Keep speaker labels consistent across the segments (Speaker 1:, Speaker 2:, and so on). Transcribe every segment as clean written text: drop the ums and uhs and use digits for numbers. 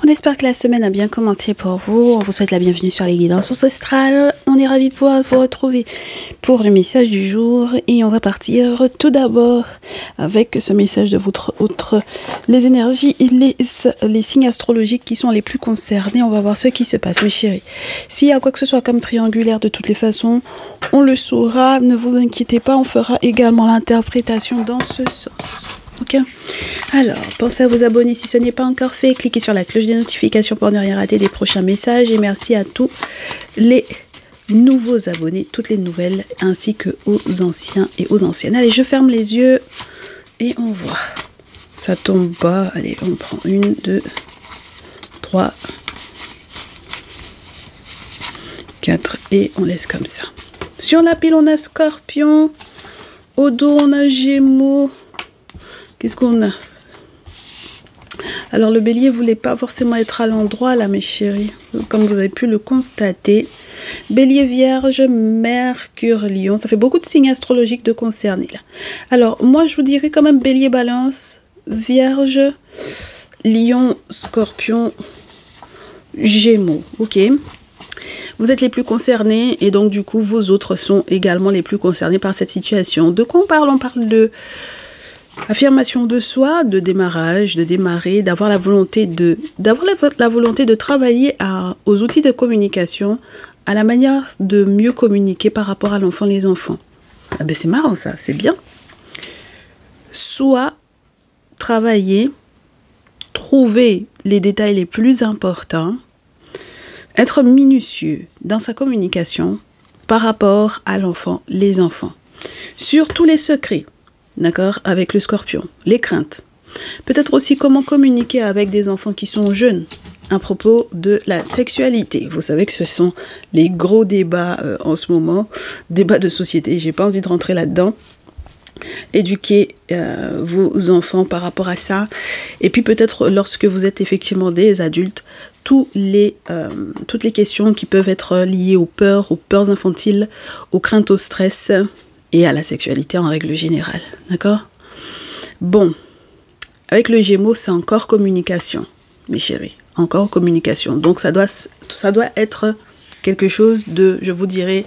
Speaker 1: On espère que la semaine a bien commencé pour vous. On vous souhaite la bienvenue sur les guidances ancestrales. On est ravis de pouvoir vous retrouver pour le message du jour. Et on va partir tout d'abord avec ce message de votre autre, les énergies et les signes astrologiques qui sont les plus concernés. On va voir ce qui se passe, mes chéris. S'il y a quoi que ce soit comme triangulaire, de toutes les façons, on le saura. Ne vous inquiétez pas, on fera également l'interprétation dans ce sens. Ok. Alors, pensez à vous abonner si ce n'est pas encore fait. Cliquez sur la cloche des notifications pour ne rien rater des prochains messages. Et merci à tous les nouveaux abonnés, toutes les nouvelles, ainsi que aux anciens et aux anciennes. Allez, je ferme les yeux et on voit. Ça tombe bas. Allez, on prend 1, 2, 3, 4 et on laisse comme ça. Sur la pile, on a Scorpion. Au dos, on a Gémeaux. Qu'est-ce qu'on a? Alors, le bélier ne voulait pas forcément être à l'endroit, là, mes chéris. Comme vous avez pu le constater. Bélier, Vierge, Mercure, Lion. Ça fait beaucoup de signes astrologiques de concernés, là. Alors, moi, je vous dirais quand même Bélier, Balance, Vierge, Lion, Scorpion, Gémeaux. Ok. Vous êtes les plus concernés et donc, du coup, vos autres sont également les plus concernés par cette situation. De quoi on parle? On parle de affirmation de soi, de démarrage, de démarrer, d'avoir la volonté de travailler aux outils de communication, à la manière de mieux communiquer par rapport à l'enfant, les enfants. Ah ben c'est marrant ça, c'est bien. Soit travailler, trouver les détails les plus importants, être minutieux dans sa communication par rapport à l'enfant, les enfants. Sur tous les secrets. D'accord, avec le Scorpion, les craintes. Peut-être aussi comment communiquer avec des enfants qui sont jeunes à propos de la sexualité. Vous savez que ce sont les gros débats en ce moment, débats de société. J'ai pas envie de rentrer là-dedans. Éduquer vos enfants par rapport à ça. Et puis peut-être lorsque vous êtes effectivement des adultes, toutes les questions qui peuvent être liées aux peurs infantiles, aux craintes, au stress et à la sexualité en règle générale, d'accord? Bon, avec le Gémeaux, c'est encore communication, mes chéris, encore communication. Donc, ça doit être quelque chose de, je vous dirais,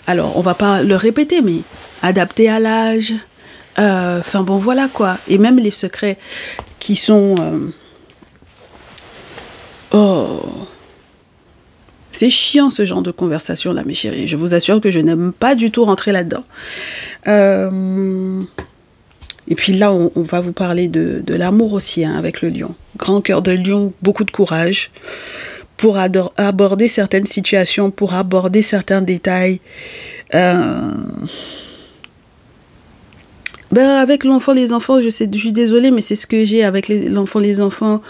Speaker 1: alors, on va pas le répéter, mais adapté à l'âge, enfin bon, voilà quoi. Et même les secrets qui sont... C'est chiant ce genre de conversation là, mes chéris. Je vous assure que je n'aime pas du tout rentrer là-dedans. Et puis là, on va vous parler de l'amour aussi hein, avec le lion. Grand cœur de lion, beaucoup de courage pour aborder certaines situations, pour aborder certains détails. Avec l'enfant, les enfants, je suis désolée, mais c'est ce que j'ai avec l'enfant, les enfants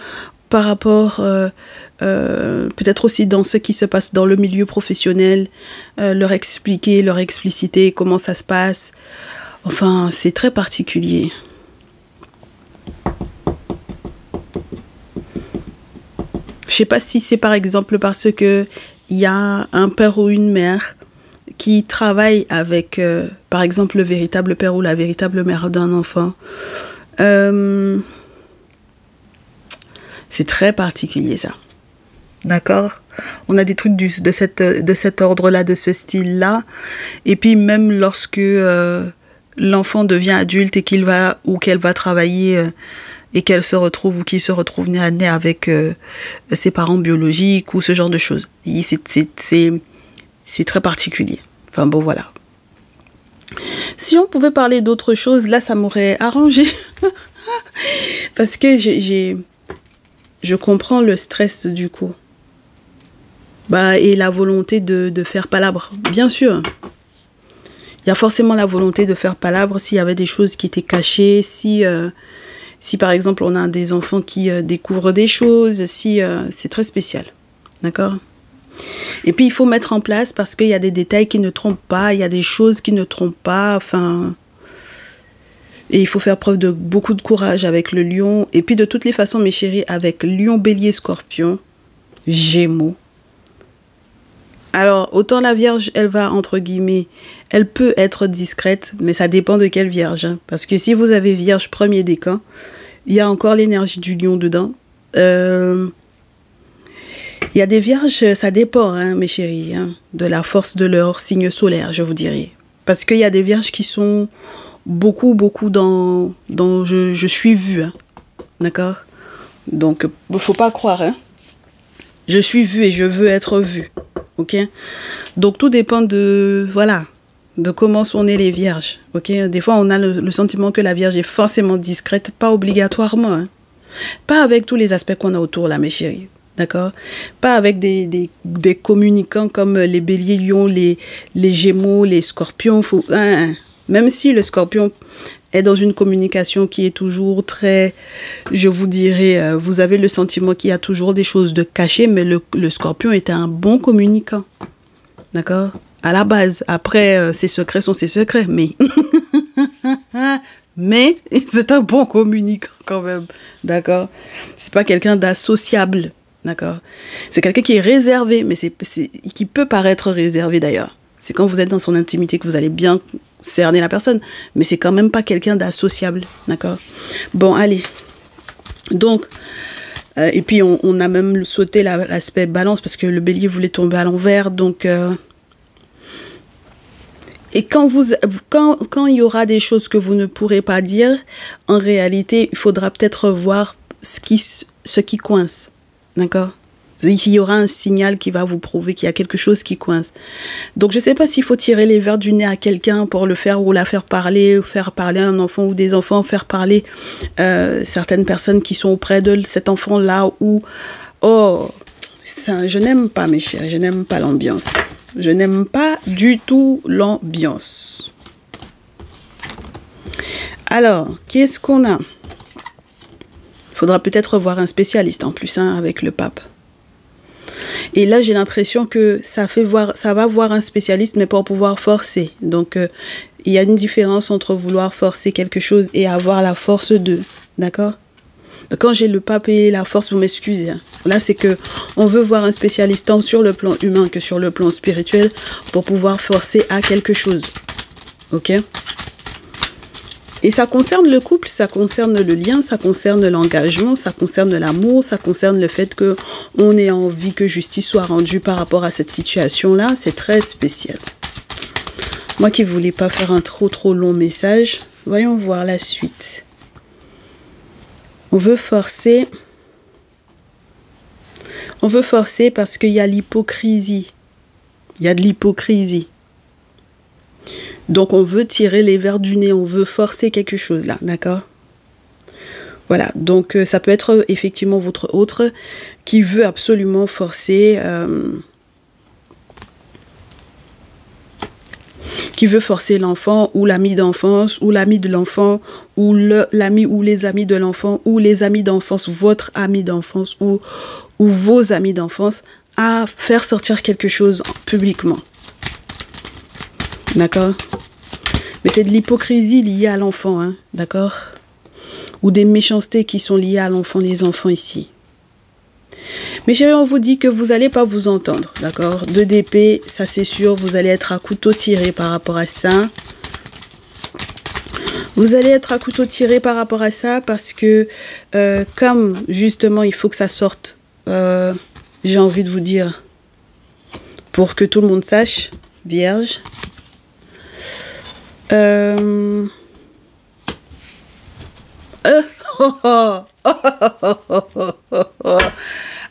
Speaker 1: par rapport... peut-être aussi dans ce qui se passe dans le milieu professionnel, leur expliquer, leur expliciter comment ça se passe. Enfin, c'est très particulier. Je sais pas si c'est par exemple parce que il y a un père ou une mère qui travaille avec, par exemple, le véritable père ou la véritable mère d'un enfant. C'est très particulier ça. D'accord? On a des trucs de cet ordre-là, de ce style-là. Et puis même lorsque l'enfant devient adulte et qu'il va ou qu'elle va travailler et qu'elle se retrouve ou qu'il se retrouve nez à nez avec ses parents biologiques ou ce genre de choses. C'est très particulier. Enfin bon, voilà. Si on pouvait parler d'autre chose, là, ça m'aurait arrangé. Parce que je comprends le stress du coup. Et la volonté de faire palabre, bien sûr. Il y a forcément la volonté de faire palabre s'il y avait des choses qui étaient cachées, si par exemple on a des enfants qui découvrent des choses, c'est très spécial. D'accord? Et puis il faut mettre en place parce qu'il y a des détails qui ne trompent pas, il y a des choses qui ne trompent pas, enfin... Et il faut faire preuve de beaucoup de courage avec le lion. Et puis de toutes les façons, mes chéris, avec lion, bélier, scorpion, gémeaux. Alors, autant la vierge, elle va, entre guillemets, elle peut être discrète, mais ça dépend de quelle vierge. Hein. Parce que si vous avez vierge premier décan, il y a encore l'énergie du lion dedans. Il y a des vierges, ça dépend, hein, mes chéris, hein, de la force de leur signe solaire, je vous dirais. Parce qu'il y a des vierges qui sont beaucoup dans je suis vue, hein, d'accord? Donc, il ne faut pas croire, hein. Je suis vue et je veux être vue, ok? Donc, tout dépend de, voilà, de comment sont nées les vierges, ok? Des fois, on a le sentiment que la vierge est forcément discrète, pas obligatoirement, hein. Pas avec tous les aspects qu'on a autour, là, mes chéris. D'accord? Pas avec des communicants comme les béliers, lions, les gémeaux, les scorpions. Même si le scorpion est dans une communication qui est toujours très, je vous dirais, vous avez le sentiment qu'il y a toujours des choses de cachées, mais le scorpion est un bon communicant. D'accord? À la base. Après, ses secrets sont ses secrets, mais... mais c'est un bon communicant quand même. D'accord? C'est pas quelqu'un d'associable. D'accord? C'est quelqu'un qui est réservé, mais qui peut paraître réservé d'ailleurs. C'est quand vous êtes dans son intimité que vous allez bien cerner la personne, mais c'est quand même pas quelqu'un d'associable. D'accord? Bon, allez. Donc, et puis on a même sauté l'aspect balance parce que le bélier voulait tomber à l'envers. Donc, et quand il y aura des choses que vous ne pourrez pas dire, en réalité, il faudra peut-être voir ce qui coince. D'accord? Il y aura un signal qui va vous prouver qu'il y a quelque chose qui coince. Donc, je ne sais pas s'il faut tirer les verres du nez à quelqu'un pour le faire ou la faire parler un enfant ou des enfants, faire parler certaines personnes qui sont auprès de cet enfant-là ou... Oh, je n'aime pas, mes chéris, je n'aime pas l'ambiance. Je n'aime pas du tout l'ambiance. Alors, qu'est-ce qu'on a? Il faudra peut-être voir un spécialiste en plus, hein, avec le pape. Et là, j'ai l'impression que ça va voir un spécialiste, mais pour pouvoir forcer. Donc, il y a une différence entre vouloir forcer quelque chose et avoir la force de. D'accord? Quand j'ai le pape et la force, vous m'excusez. Hein. Là, c'est que on veut voir un spécialiste tant sur le plan humain que sur le plan spirituel pour pouvoir forcer à quelque chose. Ok? Et ça concerne le couple, ça concerne le lien, ça concerne l'engagement, ça concerne l'amour, ça concerne le fait qu'on ait envie que justice soit rendue par rapport à cette situation-là. C'est très spécial. Moi qui ne voulais pas faire un trop long message, voyons voir la suite. On veut forcer parce qu'il y a l'hypocrisie. Il y a de l'hypocrisie. Donc, on veut tirer les verres du nez, on veut forcer quelque chose là, d'accord? Voilà, donc ça peut être effectivement votre autre qui veut absolument forcer, l'enfant ou l'ami d'enfance ou l'ami de l'enfant ou l'ami ou les amis de l'enfant ou les amis d'enfance, votre ami d'enfance ou vos amis d'enfance à faire sortir quelque chose publiquement. D'accord? Mais c'est de l'hypocrisie liée à l'enfant, hein, d'accord? Ou des méchancetés qui sont liées à l'enfant, les enfants ici. Mais chérie, on vous dit que vous n'allez pas vous entendre, d'accord? 2 d'épée, ça c'est sûr, vous allez être à couteau tiré par rapport à ça. Vous allez être à couteau tiré par rapport à ça parce que comme justement il faut que ça sorte, j'ai envie de vous dire, pour que tout le monde sache, vierge.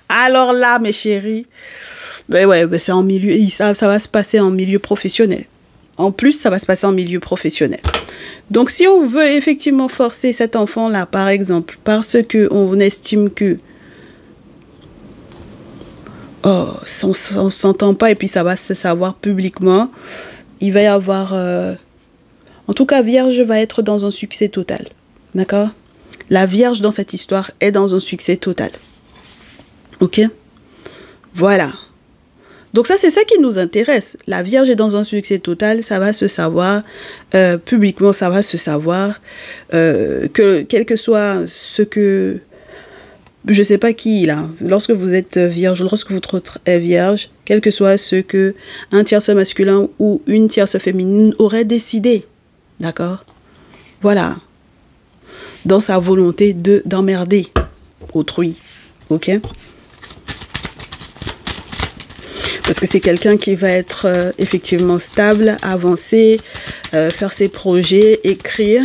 Speaker 1: Alors là, mes chéris, c'est en milieu, ça va se passer en milieu professionnel. En plus, ça va se passer en milieu professionnel. Donc, si on veut effectivement forcer cet enfant-là, par exemple, parce qu'on estime que on ne s'entend pas et puis ça va se savoir publiquement, il va y avoir... En tout cas, Vierge va être dans un succès total. D'accord? La Vierge dans cette histoire est dans un succès total. Ok? Voilà. Donc ça, c'est ça qui nous intéresse. La Vierge est dans un succès total, ça va se savoir. Publiquement, ça va se savoir. Quel que soit ce que... Je ne sais pas qui, là. Lorsque vous êtes Vierge, lorsque votre autre est Vierge, quel que soit ce que un tierce masculin ou une tierce féminine aurait décidé. D'accord? Voilà. Dans sa volonté d'emmerder autrui. ok? Parce que c'est quelqu'un qui va être effectivement stable, avancer, faire ses projets, écrire.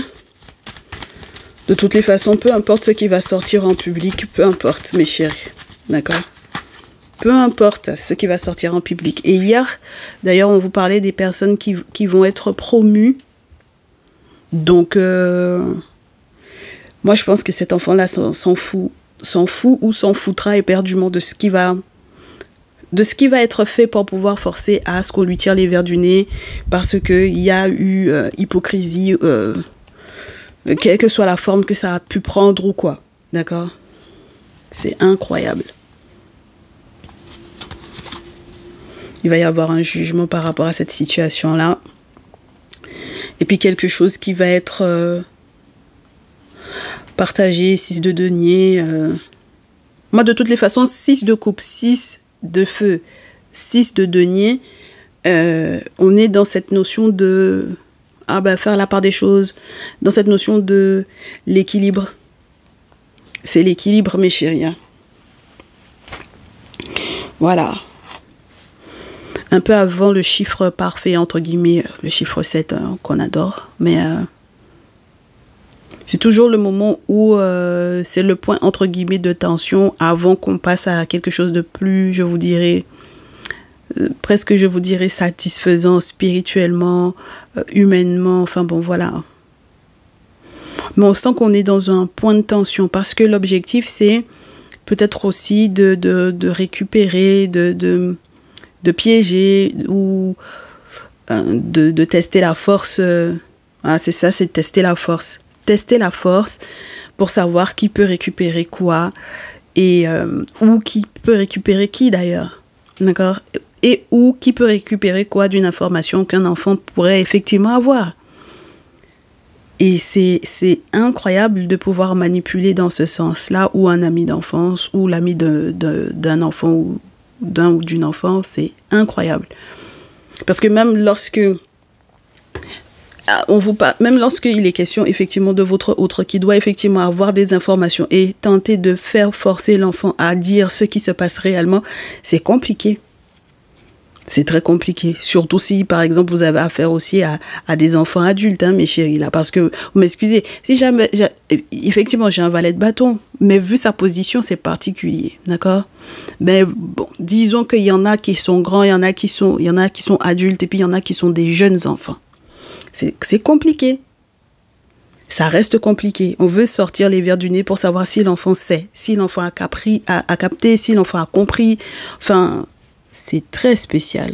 Speaker 1: De toutes les façons, peu importe ce qui va sortir en public, peu importe, mes chéris, d'accord? Peu importe ce qui va sortir en public. Et hier, d'ailleurs, on vous parlait des personnes qui vont être promues. Donc, moi, je pense que cet enfant-là s'en fout ou s'en foutra éperdument de ce qui va être fait pour pouvoir forcer à ce qu'on lui tire les verres du nez parce qu'il y a eu hypocrisie, quelle que soit la forme que ça a pu prendre ou quoi. D'accord? C'est incroyable. Il va y avoir un jugement par rapport à cette situation-là. Et puis quelque chose qui va être partagé, 6 de denier. Moi, de toutes les façons, 6 de coupe, 6 de feu, 6 de denier, on est dans cette notion de faire la part des choses, dans cette notion de l'équilibre. C'est l'équilibre, mes chéris. Hein. Voilà. Un peu avant le chiffre parfait, entre guillemets, le chiffre 7 qu'on adore. Mais c'est toujours le moment où c'est le point, entre guillemets, de tension avant qu'on passe à quelque chose de plus, je vous dirais, presque, je vous dirais, satisfaisant spirituellement, humainement. Enfin bon, voilà. Mais on sent qu'on est dans un point de tension parce que l'objectif, c'est peut-être aussi de récupérer, de piéger ou de tester la force. C'est ça, c'est tester la force. Tester la force pour savoir qui peut récupérer quoi et ou qui peut récupérer qui d'ailleurs. D'accord? Et ou qui peut récupérer quoi d'une information qu'un enfant pourrait effectivement avoir. Et c'est incroyable de pouvoir manipuler dans ce sens-là ou un ami d'enfance ou l'ami d'un enfant ou d'un ou d'une enfant, c'est incroyable. Parce que même lorsqu'il est question effectivement de votre autre qui doit effectivement avoir des informations et tenter de faire forcer l'enfant à dire ce qui se passe réellement, c'est compliqué. C'est très compliqué. Surtout si, par exemple, vous avez affaire aussi à des enfants adultes, hein, mes chéris, là. Parce que, vous m'excusez, si jamais, effectivement, j'ai un valet de bâton, mais vu sa position, c'est particulier, d'accord? Mais bon, disons qu'il y en a qui sont grands, il y en a qui sont adultes, et puis il y en a qui sont des jeunes enfants. C'est compliqué. Ça reste compliqué. On veut sortir les verres du nez pour savoir si l'enfant sait, si l'enfant a capté, si l'enfant a compris. Enfin, c'est très spécial.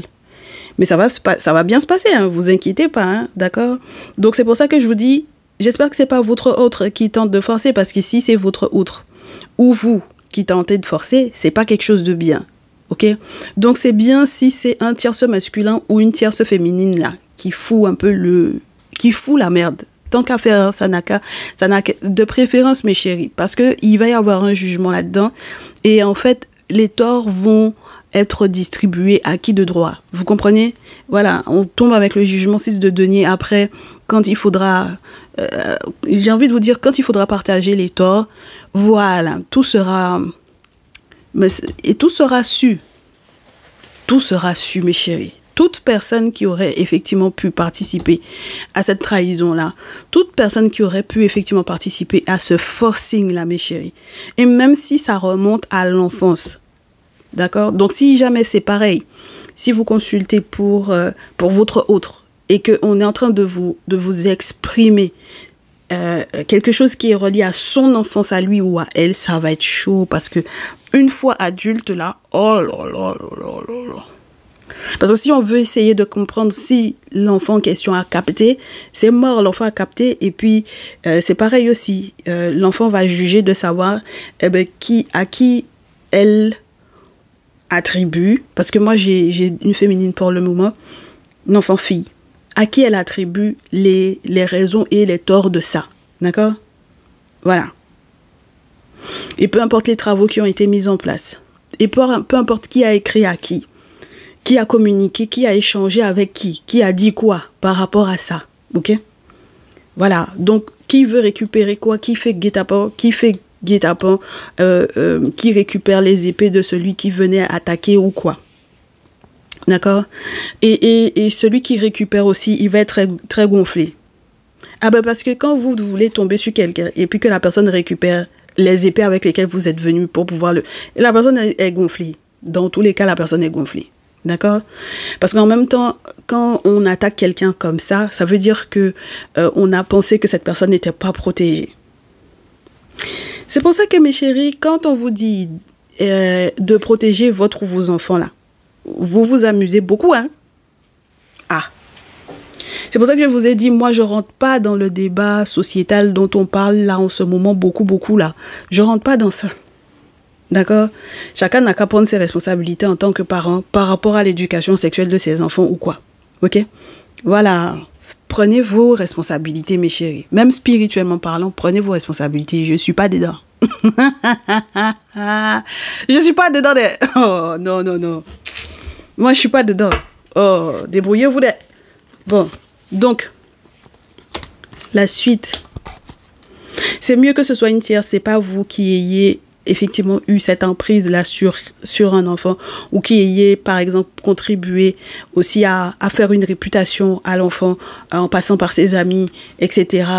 Speaker 1: Mais ça va bien se passer, hein, vous inquiétez pas, hein, d'accord? Donc c'est pour ça que je vous dis, j'espère que c'est pas votre autre qui tente de forcer, parce que si c'est votre autre ou vous qui tentez de forcer, c'est pas quelque chose de bien, ok? Donc c'est bien si c'est un tierce masculin ou une tierce féminine là qui fout un peu qui fout la merde. Tant qu'à faire, ça n'a de préférence, mes chéris, parce que il va y avoir un jugement là-dedans, et en fait, les torts vont être distribués à qui de droit. Vous comprenez? Voilà, on tombe avec le jugement 6 de denier après, quand il faudra, j'ai envie de vous dire, quand il faudra partager les torts, voilà, tout sera su. Tout sera su, mes chéris. Toute personne qui aurait effectivement pu participer à cette trahison-là, toute personne qui aurait pu effectivement participer à ce forcing-là, mes chéris, et même si ça remonte à l'enfance, d'accord? Donc, si jamais c'est pareil, si vous consultez pour votre autre et qu'on est en train de vous exprimer quelque chose qui est relié à son enfance, à lui ou à elle, ça va être chaud parce que une fois adulte, là, oh là là là là là là. Parce que si on veut essayer de comprendre si l'enfant en question a capté, c'est mort, l'enfant a capté. Et puis, c'est pareil aussi. L'enfant va juger de savoir à qui elle attribue. Parce que moi, j'ai une féminine pour le moment, une enfant-fille. À qui elle attribue les raisons et les torts de ça. D'accord? Voilà. Et peu importe les travaux qui ont été mis en place. Et peu importe qui a écrit à qui a communiqué, qui a échangé avec qui a dit quoi par rapport à ça, ok? Voilà, donc qui veut récupérer quoi, qui fait guet-apens, qui fait guet-apens qui récupère les épées de celui qui venait attaquer ou quoi. D'accord? Et celui qui récupère aussi, il va être très, très gonflé. Ah ben parce que quand vous voulez tomber sur quelqu'un et puis que la personne récupère les épées avec lesquelles vous êtes venu pour pouvoir le... La personne est gonflée. Dans tous les cas, la personne est gonflée. D'accord? Parce qu'en même temps, quand on attaque quelqu'un comme ça veut dire que on a pensé que cette personne n'était pas protégée. C'est pour ça que mes chéris, quand on vous dit de protéger votre ou vos enfants là, vous vous amusez beaucoup, hein? Ah! C'est pour ça que je vous ai dit, moi, je rentre pas dans le débat sociétal dont on parle là en ce moment beaucoup là. Je rentre pas dans ça. D'accord? Chacun n'a qu'à prendre ses responsabilités en tant que parent par rapport à l'éducation sexuelle de ses enfants ou quoi. Ok? Voilà. Prenez vos responsabilités, mes chéris. Même spirituellement parlant, prenez vos responsabilités. Je suis pas dedans. Je suis pas dedans des... Oh, non, non, non. Moi, je suis pas dedans. Oh, débrouillez-vous des... Bon, donc, la suite. C'est mieux que ce soit une tierce, c'est pas vous qui ayez effectivement eu cette emprise-là sur un enfant ou qui ayez, par exemple, contribué aussi à faire une réputation à l'enfant en passant par ses amis, etc.,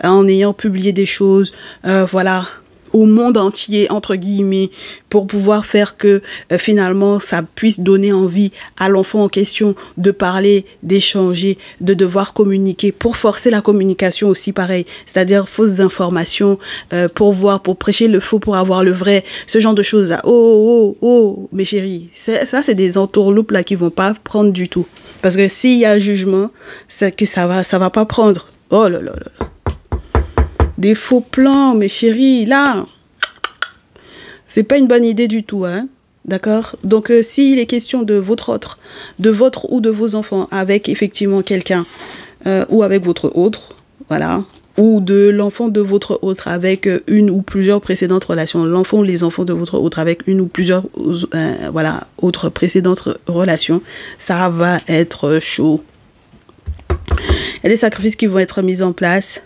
Speaker 1: en ayant publié des choses, voilà, au monde entier, entre guillemets, pour pouvoir faire que finalement ça puisse donner envie à l'enfant en question de parler, d'échanger, de devoir communiquer, pour forcer la communication aussi pareil, c'est-à-dire fausses informations, pour prêcher le faux pour avoir le vrai, ce genre de choses-là. Oh, mes chéris, ça c'est des entourloupes là qui vont pas prendre du tout. Parce que s'il y a jugement, c'est que ça va pas prendre. Oh là là là. Des faux plans, mes chéris, là, c'est pas une bonne idée du tout, hein, d'accord? Donc, s'il est question de votre ou de vos enfants avec effectivement quelqu'un, ou avec votre autre, voilà, ou de l'enfant de votre autre avec une ou plusieurs précédentes relations, l'enfant ou les enfants de votre autre avec une ou plusieurs, voilà, autres précédentes relations, ça va être chaud. Il y a des sacrifices qui vont être mis en place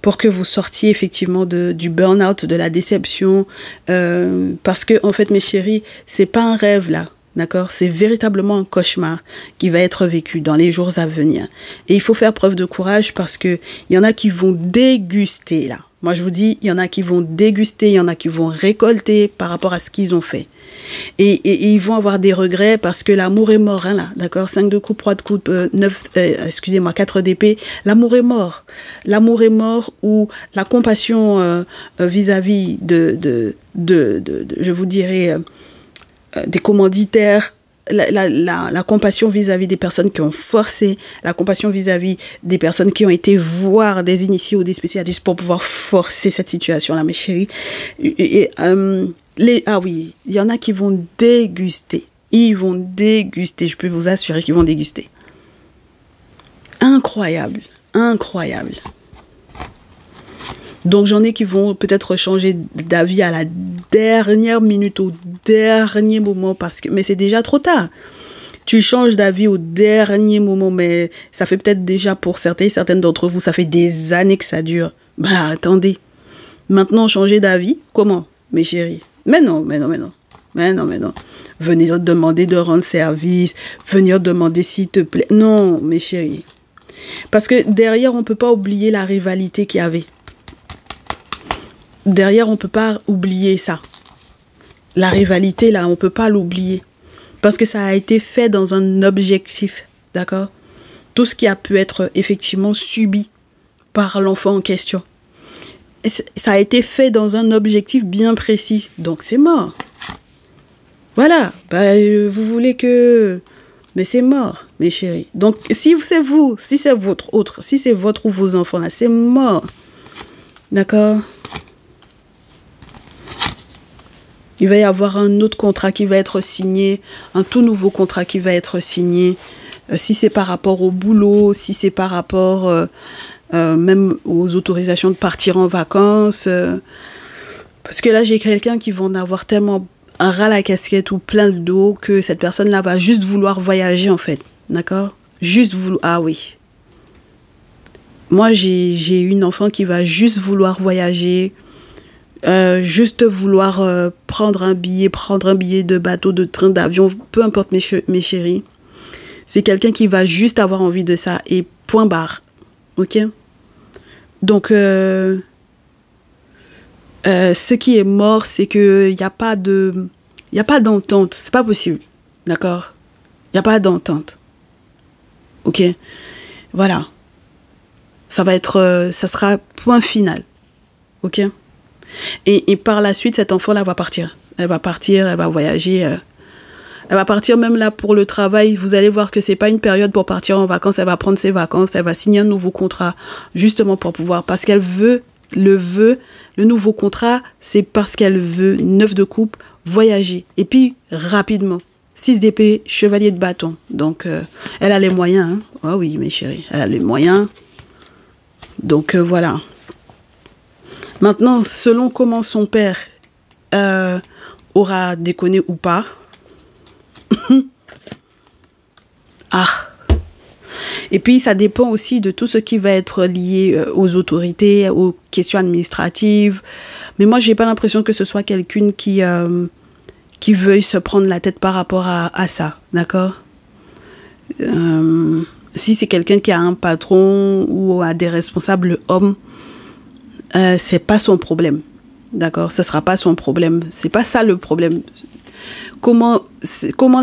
Speaker 1: pour que vous sortiez effectivement du burn-out, de la déception, parce que en fait, mes chéris, c'est pas un rêve là, d'accord? C'est véritablement un cauchemar qui va être vécu dans les jours à venir. Et il faut faire preuve de courage parce que il y en a qui vont déguster là. Moi, je vous dis, il y en a qui vont déguster, il y en a qui vont récolter par rapport à ce qu'ils ont fait. Et ils vont avoir des regrets parce que l'amour est mort, hein, là, d'accord? 5 de coupe, 3 de coupe, 4 d'épée. L'amour est mort. L'amour est mort ou la compassion vis-à-vis je vous dirais, des commanditaires, la compassion vis-à-vis des personnes qui ont forcé, la compassion vis-à-vis des personnes qui ont été voir des initiés ou des spécialistes pour pouvoir forcer cette situation-là, mes chéris. Ah oui, il y en a qui vont déguster. Ils vont déguster, je peux vous assurer qu'ils vont déguster. Incroyable, incroyable. Donc j'en ai qui vont peut-être changer d'avis à la dernière minute, au dernier moment, mais c'est déjà trop tard. Tu changes d'avis au dernier moment, mais ça fait peut-être déjà pour certaines d'entre vous, ça fait des années que ça dure. Bah attendez, maintenant changer d'avis, comment, mes chéris? Mais non. Venir demander de rendre service, venir demander s'il te plaît. Non, mes chéris. Parce que derrière, on ne peut pas oublier la rivalité qu'il y avait. Derrière, on ne peut pas oublier ça. La rivalité, là, on ne peut pas l'oublier. Parce que ça a été fait dans un objectif, d'accord? Tout ce qui a pu être effectivement subi par l'enfant en question. Ça a été fait dans un objectif bien précis. Donc, c'est mort. Voilà. Bah, vous voulez que... Mais c'est mort, mes chéris. Donc, si c'est vous, si c'est votre autre, si c'est votre ou vos enfants, là, c'est mort. D'accord? Il va y avoir un autre contrat qui va être signé, un tout nouveau contrat qui va être signé. Si c'est par rapport au boulot, si c'est par rapport... même aux autorisations de partir en vacances. Parce que là, j'ai quelqu'un qui va en avoir tellement un ras la casquette ou plein le dos que cette personne-là va juste vouloir voyager, en fait. D'accord? Juste vouloir... Ah oui. Moi, j'ai une enfant qui va juste vouloir voyager, Juste vouloir prendre un billet de bateau, de train, d'avion, peu importe mes chéris. C'est quelqu'un qui va juste avoir envie de ça et point barre. Ok? Donc, ce qui est mort, c'est qu'il n'y a pas d'entente. C'est pas possible. D'accord? Il n'y a pas d'entente. Ok? Voilà. Ça sera point final. Ok? Et par la suite, cet enfant-là va partir. Elle va partir, elle va voyager. Elle va partir même là pour le travail. Vous allez voir que c'est pas une période pour partir en vacances. Elle va prendre ses vacances. Elle va signer un nouveau contrat justement pour pouvoir, parce qu'elle veut, le nouveau contrat, c'est parce qu'elle veut, 9 de coupe, voyager. Et puis, rapidement. 6 d'épée, chevalier de bâton. Donc, elle a les moyens. Hein. Oh oui, mes chéris, elle a les moyens. Donc, voilà. Maintenant, selon comment son père aura déconné ou pas. Ah. Et puis, ça dépend aussi de tout ce qui va être lié aux autorités, aux questions administratives. Mais moi, j'ai pas l'impression que ce soit quelqu'un qui veuille se prendre la tête par rapport à ça. D'accord? Si c'est quelqu'un qui a un patron ou a des responsables hommes, c'est pas son problème. D'accord? Ce sera pas son problème. C'est pas ça le problème. Comment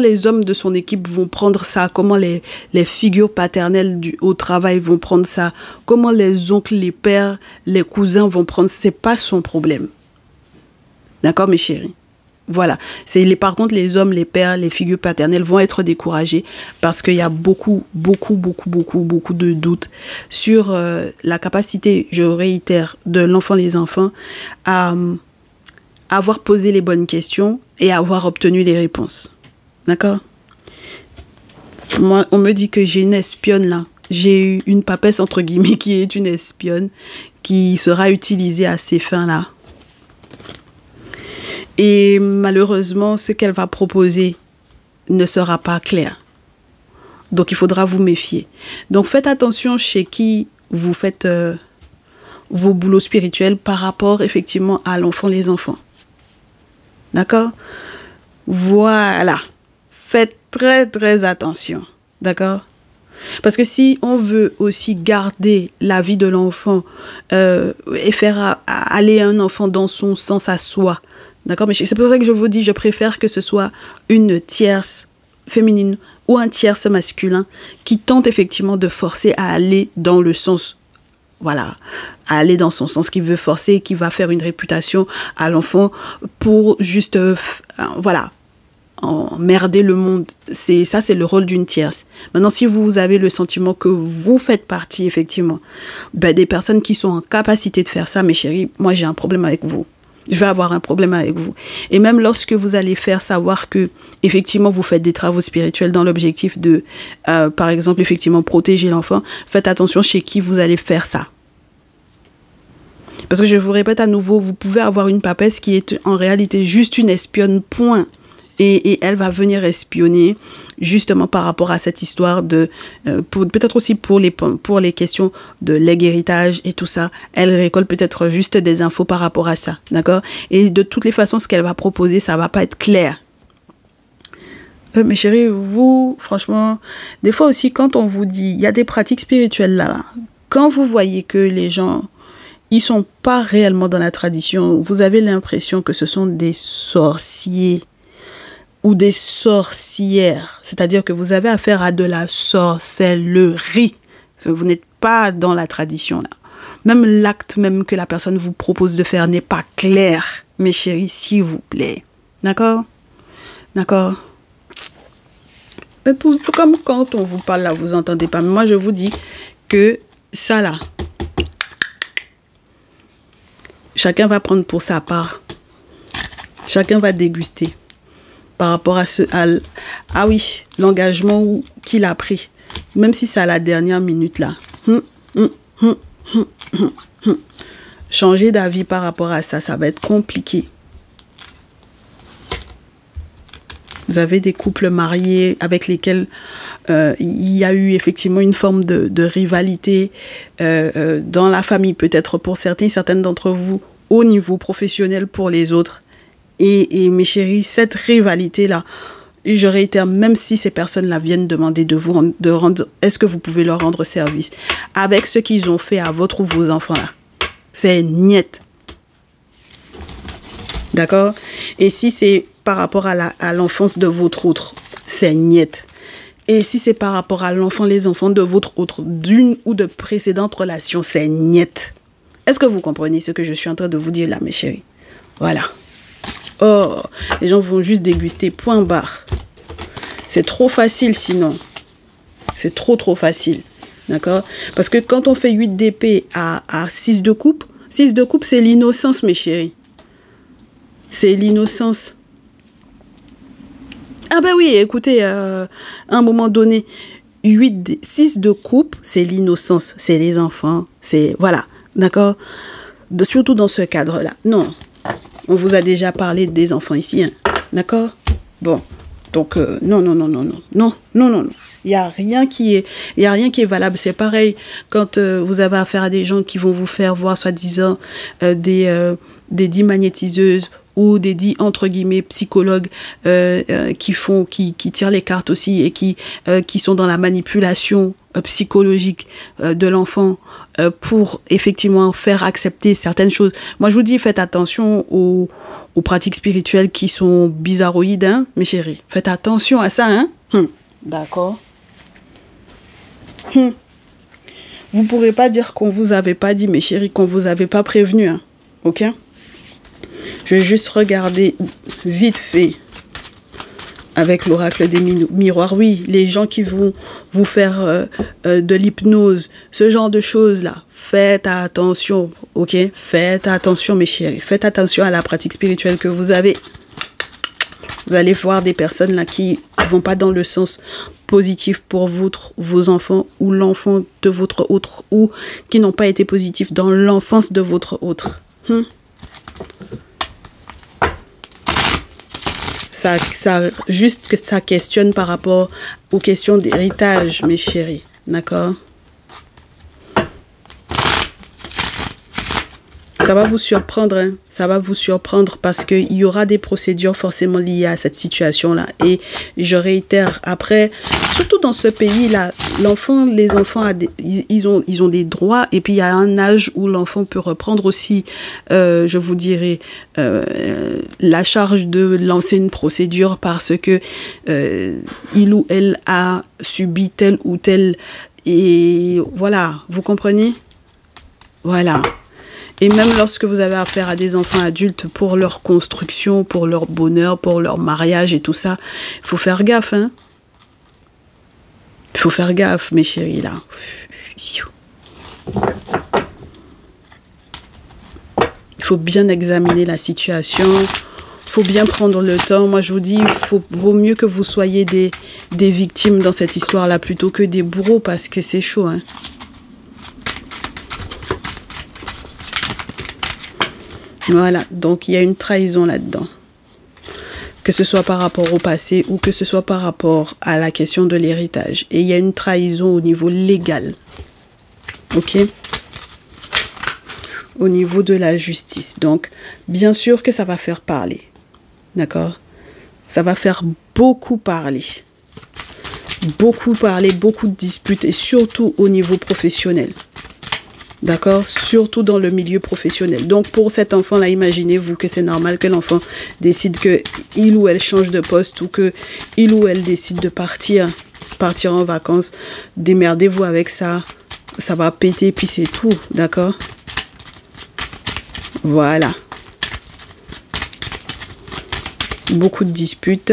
Speaker 1: les hommes de son équipe vont prendre ça? Comment les figures paternelles au travail vont prendre ça? Comment les oncles, les pères, les cousins vont prendre ça? C'est pas son problème. D'accord, mes chéris? Voilà. Par contre, les hommes, les pères, les figures paternelles vont être découragés parce qu'il y a beaucoup de doutes sur la capacité, je réitère, de l'enfant, les enfants, à avoir posé les bonnes questions et avoir obtenu les réponses. D'accord? Moi, on me dit que j'ai une espionne là. J'ai eu une papesse, entre guillemets, qui est une espionne, qui sera utilisée à ces fins-là. Et malheureusement, ce qu'elle va proposer ne sera pas clair. Donc, il faudra vous méfier. Donc, faites attention chez qui vous faites vos boulots spirituels par rapport, effectivement, à l'enfant, les enfants. D'accord? Voilà. Faites très, très attention. D'accord? Parce que si on veut aussi garder la vie de l'enfant et faire aller un enfant dans son sens à soi, d'accord? Mais c'est pour ça que je vous dis, je préfère que ce soit une tierce féminine ou un tierce masculin qui tente effectivement de forcer à aller dans le sens, voilà, à aller dans son sens, qui veut forcer, qui va faire une réputation à l'enfant pour juste, voilà, emmerder le monde. Ça, c'est le rôle d'une tierce. Maintenant, si vous avez le sentiment que vous faites partie, effectivement, des personnes qui sont en capacité de faire ça, mes chéris, moi, j'ai un problème avec vous. Je vais avoir un problème avec vous. Et même lorsque vous allez faire savoir que, effectivement, vous faites des travaux spirituels dans l'objectif de, par exemple, effectivement, protéger l'enfant, faites attention chez qui vous allez faire ça. Parce que je vous répète à nouveau, vous pouvez avoir une papesse qui est en réalité juste une espionne, point. Et elle va venir espionner justement par rapport à cette histoire de, peut-être aussi pour les questions de legs héritage et tout ça. Elle récolte peut-être juste des infos par rapport à ça, d'accord? Et de toutes les façons, ce qu'elle va proposer, ça va pas être clair. Mes chéris, vous, franchement, des fois aussi, quand on vous dit, il y a des pratiques spirituelles là, quand vous voyez que les gens, ils sont pas réellement dans la tradition, vous avez l'impression que ce sont des sorciers ou des sorcières, c'est-à-dire que vous avez affaire à de la sorcellerie. Vous n'êtes pas dans la tradition là. Même l'acte même que la personne vous propose de faire n'est pas clair, mes chéris, s'il vous plaît. D'accord? D'accord? Mais tout comme quand on vous parle là, vous entendez pas. Mais moi, je vous dis que ça là, chacun va prendre pour sa part. Chacun va déguster. Par rapport à ah oui, l'engagement qu'il a pris. Même si c'est à la dernière minute là. Changer d'avis par rapport à ça, ça va être compliqué. Vous avez des couples mariés avec lesquels il y a eu effectivement une forme de rivalité dans la famille, peut-être pour certaines d'entre vous, au niveau professionnel pour les autres. Et mes chéris, cette rivalité-là, je réitère, même si ces personnes-là viennent demander de rendre, est-ce que vous pouvez leur rendre service avec ce qu'ils ont fait à votre ou vos enfants-là? C'est niet. D'accord? Et si c'est par rapport à l'enfance de votre autre, c'est niet. Et si c'est par rapport à les enfants de votre autre, d'une ou de précédentes relations, c'est niet. Est-ce que vous comprenez ce que je suis en train de vous dire là, mes chéris? Voilà. Oh, les gens vont juste déguster, point barre. C'est trop facile sinon. C'est trop facile. D'accord? Parce que quand on fait 8 d'épée à 6 de coupe, 6 de coupe, c'est l'innocence, mes chéris. C'est l'innocence. Ah ben oui, écoutez, à un moment donné, 6 de coupe, c'est l'innocence, c'est les enfants, c'est... Voilà, d'accord? Surtout dans ce cadre-là. Non, on vous a déjà parlé des enfants ici, hein, d'accord? Bon, donc, non. Il n'y a rien qui est valable. C'est pareil quand vous avez affaire à des gens qui vont vous faire voir, soi-disant, des dits magnétiseuses ou des dits, entre guillemets, psychologues qui tirent les cartes aussi et qui sont dans la manipulation psychologique de l'enfant pour effectivement faire accepter certaines choses. Moi, je vous dis, faites attention aux pratiques spirituelles qui sont bizarroïdes, hein, mes chéris. Faites attention à ça, hein. D'accord. Vous ne pourrez pas dire qu'on vous avait pas dit, mes chéris, qu'on vous avait pas prévenu, hein. Ok? Je vais juste regarder vite fait avec l'oracle des miroirs. Oui, les gens qui vont vous faire de l'hypnose, ce genre de choses-là, faites attention, ok? Faites attention, mes chéris. Faites attention à la pratique spirituelle que vous avez. Vous allez voir des personnes là qui vont pas dans le sens positif pour vos enfants ou l'enfant de votre autre ou qui n'ont pas été positifs dans l'enfance de votre autre. Juste que ça questionne par rapport aux questions d'héritage, mes chéris. D'accord? Ça va vous surprendre, hein? Ça va vous surprendre parce qu'il y aura des procédures forcément liées à cette situation-là. Et je réitère, après, surtout dans ce pays-là, les enfants, ils ont des droits et puis il y a un âge où l'enfant peut reprendre aussi, je vous dirais, la charge de lancer une procédure parce que il ou elle a subi tel ou tel. Et voilà, vous comprenez? Voilà. Et même lorsque vous avez affaire à des enfants adultes pour leur construction, pour leur bonheur, pour leur mariage et tout ça, il faut faire gaffe, hein. Il faut faire gaffe, mes chéris, là. Il faut bien examiner la situation. Il faut bien prendre le temps. Moi, je vous dis, vaut mieux que vous soyez des victimes dans cette histoire-là plutôt que des bourreaux parce que c'est chaud, hein. Voilà, donc il y a une trahison là-dedans. Que ce soit par rapport au passé ou que ce soit par rapport à la question de l'héritage. Et il y a une trahison au niveau légal. Ok? Au niveau de la justice. Donc, bien sûr que ça va faire parler. D'accord? Ça va faire beaucoup parler. Beaucoup parler, beaucoup de disputes et surtout au niveau professionnel. D'accord? Surtout dans le milieu professionnel. Donc, pour cet enfant-là, imaginez-vous que c'est normal que l'enfant décide qu'il ou elle change de poste ou qu'il ou elle décide de partir en vacances. Démerdez-vous avec ça. Ça va péter, puis c'est tout. D'accord? Voilà. Beaucoup de disputes.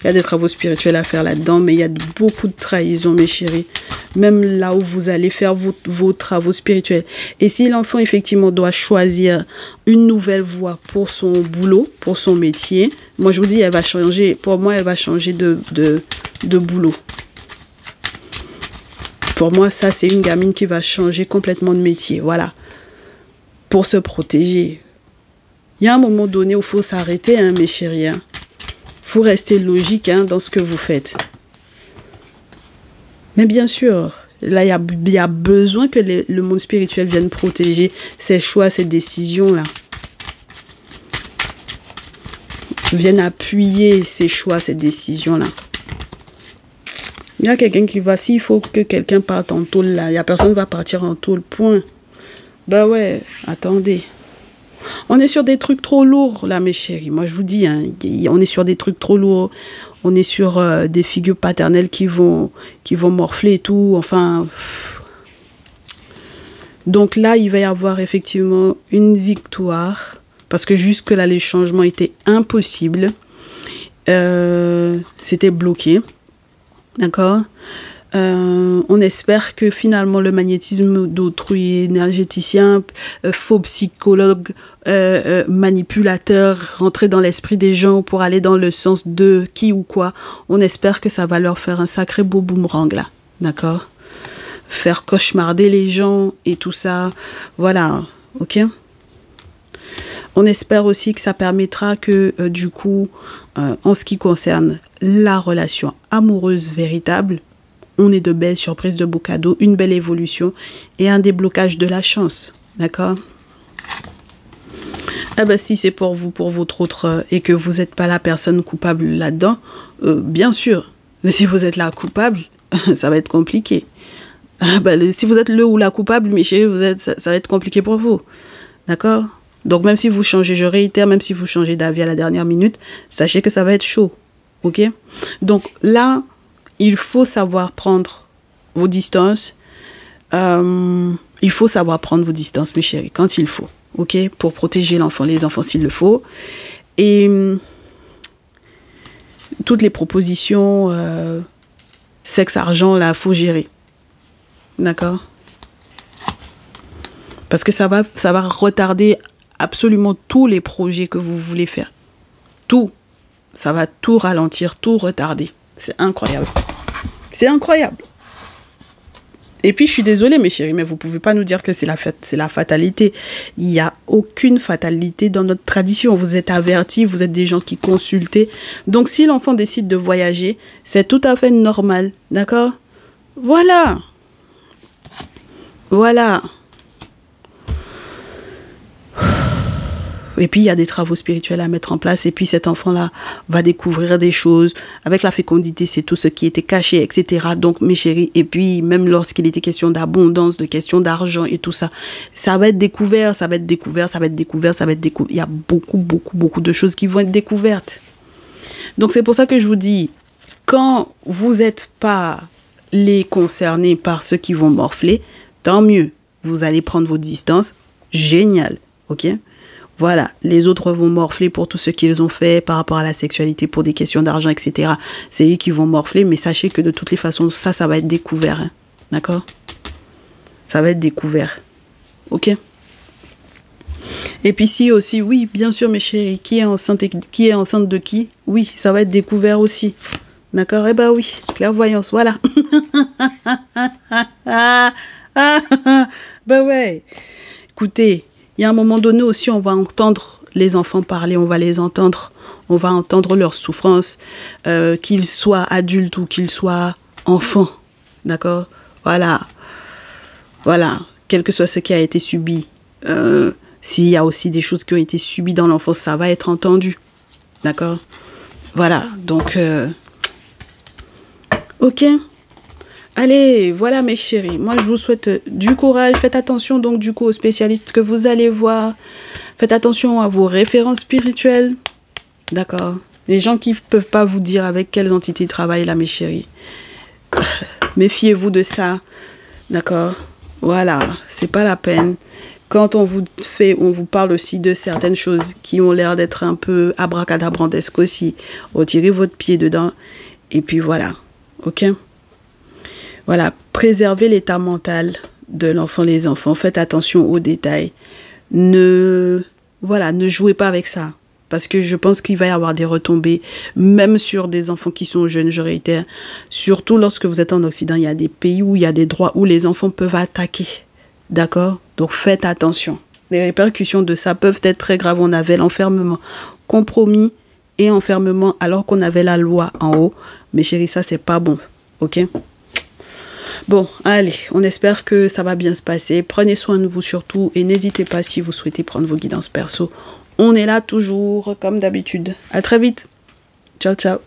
Speaker 1: Il y a des travaux spirituels à faire là-dedans, mais il y a beaucoup de trahisons, mes chéris. Même là où vous allez faire vos travaux spirituels. Et si l'enfant, effectivement, doit choisir une nouvelle voie pour son boulot, pour son métier, moi, je vous dis, elle va changer. Pour moi, elle va changer de boulot. Pour moi, ça, c'est une gamine qui va changer complètement de métier. Voilà. Pour se protéger. Il y a un moment donné où il faut s'arrêter, hein, mes chéris. Il faut rester logique, hein, dans ce que vous faites. Mais bien sûr, Là, il y a besoin que le monde spirituel vienne protéger ses choix, ses décisions-là. Vienne appuyer ses choix, ses décisions-là. Il y a quelqu'un qui va, s'il faut que quelqu'un parte en tôle, là, il y a personne qui va partir en tôle, point. Bah ouais, attendez. On est sur des trucs trop lourds, là, mes chéris. Moi, je vous dis, hein, on est sur des trucs trop lourds. On est sur des figures paternelles qui vont morfler et tout. Enfin. Donc là, il va y avoir effectivement une victoire. Parce que jusque-là, les changements étaient impossibles. C'était bloqué. D'accord ? On espère que finalement le magnétisme d'autrui, énergéticien, faux psychologue, manipulateur, rentrer dans l'esprit des gens pour aller dans le sens de qui ou quoi, on espère que ça va leur faire un sacré beau boomerang là, d'accord ? Faire cauchemarder les gens et tout ça, voilà, ok ? On espère aussi que ça permettra que du coup, en ce qui concerne la relation amoureuse véritable, on ait de belles surprises, de beaux cadeaux, une belle évolution et un déblocage de la chance. D'accord ? Ah ben si c'est pour vous, pour votre autre, et que vous n'êtes pas la personne coupable là-dedans, bien sûr. Mais si vous êtes la coupable, ça va être compliqué. Ah ben, si vous êtes le ou la coupable, mes chéris, ça va être compliqué pour vous. D'accord ? Donc même si vous changez, je réitère, même si vous changez d'avis à la dernière minute, sachez que ça va être chaud. Ok ? Donc là, il faut savoir prendre vos distances. Il faut savoir prendre vos distances, mes chéris, quand il faut. Ok ? Pour protéger l'enfant, les enfants s'il le faut. Et toutes les propositions sexe, argent, là, il faut gérer. D'accord ? Parce que ça va retarder absolument tous les projets que vous voulez faire. Tout. Ça va tout ralentir, tout retarder. C'est incroyable. C'est incroyable. Et puis, je suis désolée, mes chéris, mais vous ne pouvez pas nous dire que c'est la fatalité. Il n'y a aucune fatalité dans notre tradition. Vous êtes avertis, vous êtes des gens qui consultent. Donc, si l'enfant décide de voyager, c'est tout à fait normal. D'accord ? Voilà. Voilà. Et puis, il y a des travaux spirituels à mettre en place. Et puis, cet enfant-là va découvrir des choses. Avec la fécondité, c'est tout ce qui était caché, etc. Donc, mes chéris, et puis, même lorsqu'il était question d'abondance, de question d'argent et tout ça, ça va être découvert, ça va être découvert, ça va être découvert, ça va être découvert. Il y a beaucoup de choses qui vont être découvertes. Donc, c'est pour ça que je vous dis, quand vous n'êtes pas les concernés par ceux qui vont morfler, tant mieux. Vous allez prendre vos distances. Génial. OK ? Voilà, les autres vont morfler pour tout ce qu'ils ont fait par rapport à la sexualité, pour des questions d'argent, etc. C'est eux qui vont morfler, mais sachez que de toutes les façons, ça va être découvert. Hein. D'accord ? Ça va être découvert. Ok ? Et puis si aussi, oui, bien sûr, mes chéris, qui est enceinte de qui ? Oui, ça va être découvert aussi. D'accord ? Eh ben oui, clairvoyance, voilà. Ben ouais. Écoutez, il y a un moment donné aussi, on va entendre les enfants parler, on va les entendre, on va entendre leurs souffrances, qu'ils soient adultes ou qu'ils soient enfants, d'accord ? Voilà, quel que soit ce qui a été subi, s'il y a aussi des choses qui ont été subies dans l'enfance, ça va être entendu, d'accord ? Voilà, donc, ok ? Allez, voilà mes chéris, moi je vous souhaite du courage, faites attention donc du coup aux spécialistes que vous allez voir, faites attention à vos références spirituelles, d'accord ? Les gens qui ne peuvent pas vous dire avec quelles entités ils travaillent là mes chéris, méfiez-vous de ça, d'accord ? Voilà, c'est pas la peine. Quand on vous parle aussi de certaines choses qui ont l'air d'être un peu abracadabrandesques aussi, retirez votre pied dedans et puis voilà, ok ? Voilà, préservez l'état mental de l'enfant, les enfants. Faites attention aux détails. Ne jouez pas avec ça. Parce que je pense qu'il va y avoir des retombées, même sur des enfants qui sont jeunes, je réitère. Surtout lorsque vous êtes en Occident, il y a des pays où il y a des droits où les enfants peuvent attaquer. D'accord ? Donc faites attention. Les répercussions de ça peuvent être très graves. On avait l'enfermement compromis et enfermement alors qu'on avait la loi en haut. Mais chérie, ça, c'est pas bon. Ok ? Bon, allez, on espère que ça va bien se passer. Prenez soin de vous surtout et n'hésitez pas si vous souhaitez prendre vos guidances perso. On est là toujours, comme d'habitude. À très vite. Ciao, ciao.